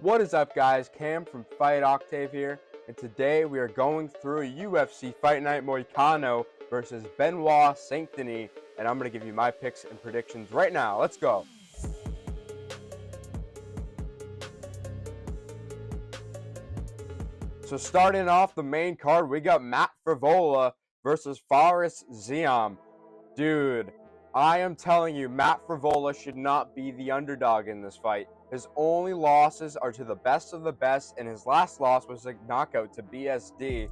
What is up, guys? Cam from Fight Octave here, and today we are going through UFC Fight Night Moicano versus Benoit Saint Denis, and I'm going to give you my picks and predictions right now. Let's go. So starting off the main card, we got Matt Frivola versus Fares Ziam. Dude, I am telling you, Matt Frivola should not be the underdog in this fight. His only losses are to the best of the best, and his last loss was a knockout to BSD,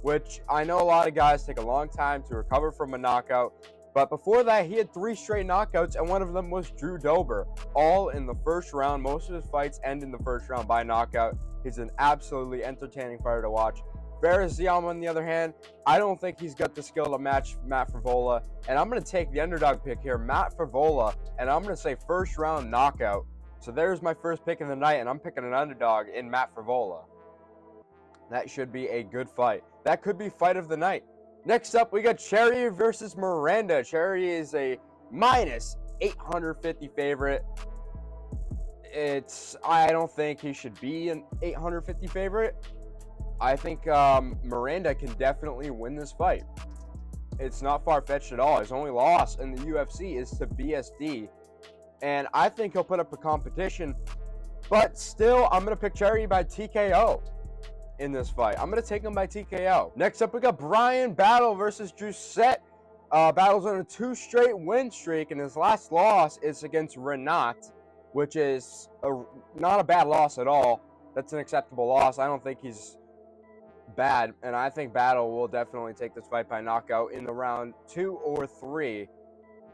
which I know a lot of guys take a long time to recover from a knockout. But before that, he had 3 straight knockouts, and one of them was Drew Dober, all in the first round. Most of his fights end in the first round by knockout. He's an absolutely entertaining fighter to watch. Fares Ziam, on the other hand, I don't think he's got the skill to match Matt Frivola, and I'm going to take the underdog pick here, Matt Frivola, and I'm going to say first round knockout. So there's my first pick of the night, and I'm picking an underdog in Matt Frivola. That should be a good fight. That could be fight of the night. Next up, we got Cherry versus Miranda. Cherry is a minus 850 favorite. I don't think he should be an 850 favorite. I think Miranda can definitely win this fight. It's not far-fetched at all. His only loss in the UFC is to BSD. And I think he'll put up a competition. But still, I'm going to pick Cherry by TKO in this fight. I'm going to take him by TKO. Next up, we got Brian Battle versus Drusette. Battle's on a 2 straight win streak, and his last loss is against Renat, which is not a bad loss at all. That's an acceptable loss. I don't think he's bad, and I think Battle will definitely take this fight by knockout in the round 2 or 3.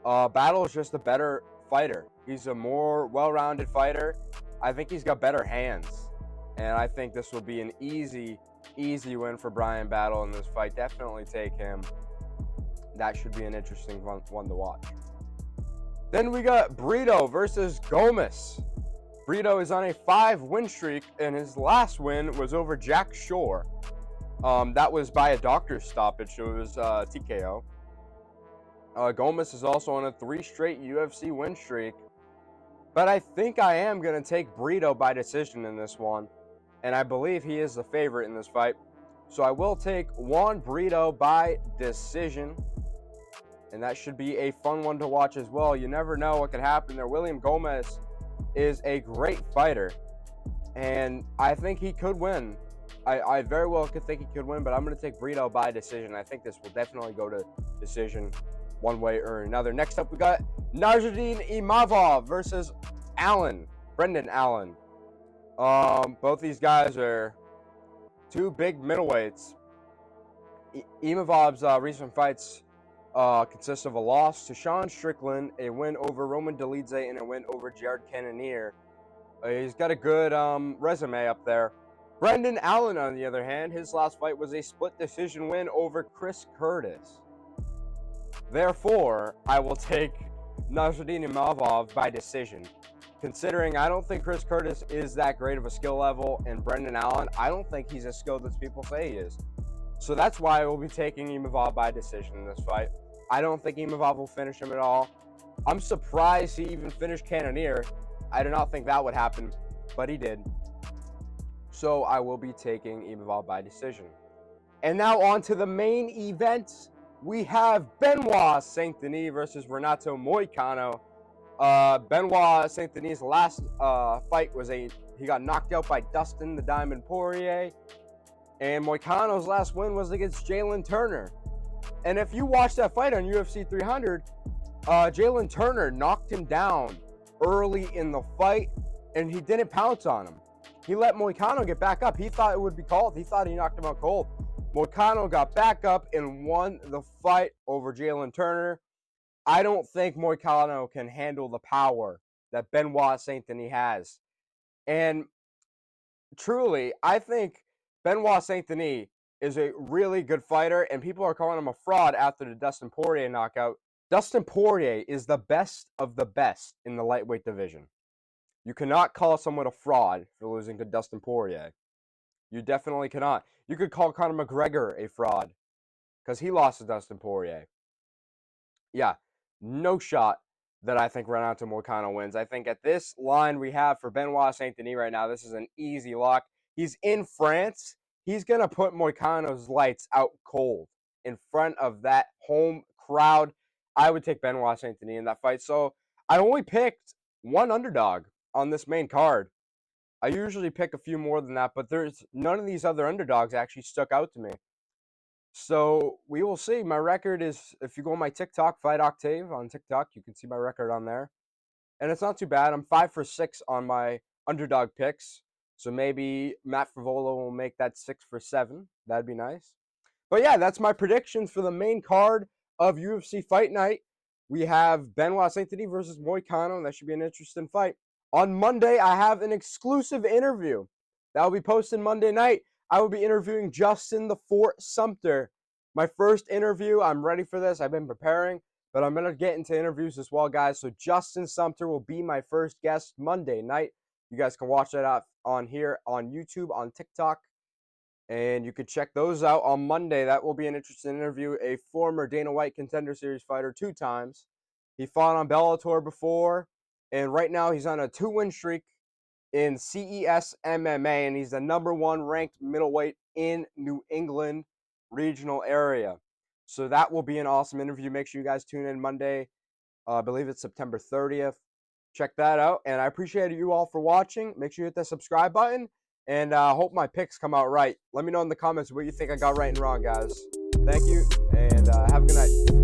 Battle is just a better fighter. He's a more well-rounded fighter. I think he's got better hands, and I think this will be an easy win for Brian Battle in this fight. Definitely take him. That should be an interesting one to watch. Then we got Brito versus Gomez. Brito is on a 5-win streak, and his last win was over Jack Shore. That was by a doctor's stoppage, so it was TKO. Gomez is also on a 3 straight UFC win streak. But I think I am going to take Brito by decision in this one. And I believe he is the favorite in this fight. So I will take Juan Brito by decision. And that should be a fun one to watch as well. You never know what could happen there. William Gomez is a great fighter. And I think he could win. I very well could think he could win, but I'm going to take Brito by decision. I think this will definitely go to decision one way or another. Next up, we got Nasruddin Imavov versus Brendan Allen. Both these guys are 2 big middleweights. Imavov's recent fights consist of a loss to Sean Strickland, a win over Roman Dolidze, and a win over Jared Cannonier. He's got a good resume up there. Brendan Allen, on the other hand, his last fight was a split decision win over Chris Curtis. Therefore, I will take Nasruddin Imavov by decision. Considering I don't think Chris Curtis is that great of a skill level, and Brendan Allen, I don't think he's as skilled as people say he is. So that's why I will be taking Imavov by decision in this fight. I don't think Imavov will finish him at all. I'm surprised he even finished Cannonier. I do not think that would happen, but he did. So I will be taking Imavov by decision. And now on to the main event. We have Benoit Saint Denis versus Renato Moicano. Benoit Saint Denis' last fight was he got knocked out by Dustin the Diamond Poirier. And Moicano's last win was against Jalen Turner. And if you watch that fight on UFC 300, Jalen Turner knocked him down early in the fight, and he didn't pounce on him. He let Moicano get back up. He thought it would be called. He thought he knocked him out cold. Moicano got back up and won the fight over Jalen Turner. I don't think Moicano can handle the power that Benoit Saint Denis has. And truly, I think Benoit Saint Denis is a really good fighter, and people are calling him a fraud after the Dustin Poirier knockout. Dustin Poirier is the best of the best in the lightweight division. You cannot call someone a fraud for losing to Dustin Poirier. You definitely cannot. You could call Conor McGregor a fraud because he lost to Dustin Poirier. Yeah, no shot that I think Renato Moicano wins. I think at this line we have for Benoit Saint Denis right now, this is an easy lock. He's in France. He's going to put Moicano's lights out cold in front of that home crowd. I would take Benoit Saint Denis in that fight. So I only picked one underdog on this main card. I usually pick a few more than that, but there's none of these other underdogs actually stuck out to me. So we will see. My record is, if you go on my TikTok, Fight Octave on TikTok, you can see my record on there. And it's not too bad. I'm 5 for 6 on my underdog picks. So maybe Matt Frivola will make that 6 for 7. That'd be nice. But yeah, that's my predictions for the main card of UFC Fight Night. We have Benoit Saint Denis versus Moicano. That should be an interesting fight. On Monday, I have an exclusive interview that will be posted Monday night. I will be interviewing Justin the Fort Sumter. My first interview. I'm ready for this. I've been preparing, but I'm going to get into interviews as well, guys. So Justin Sumter will be my first guest Monday night. You guys can watch that on here on YouTube, on TikTok, and you could check those out on Monday. That will be an interesting interview. A former Dana White Contender Series fighter 2 times. He fought on Bellator before, and right now he's on a 2-win streak in CES MMA, and he's the #1 ranked middleweight in New England regional area. So that will be an awesome interview. Make sure you guys tune in Monday. I believe it's September 30th. Check that out. And I appreciate you all for watching. Make sure you hit that subscribe button. And I hope my picks come out right. Let me know in the comments what you think I got right and wrong, guys. Thank you, and have a good night.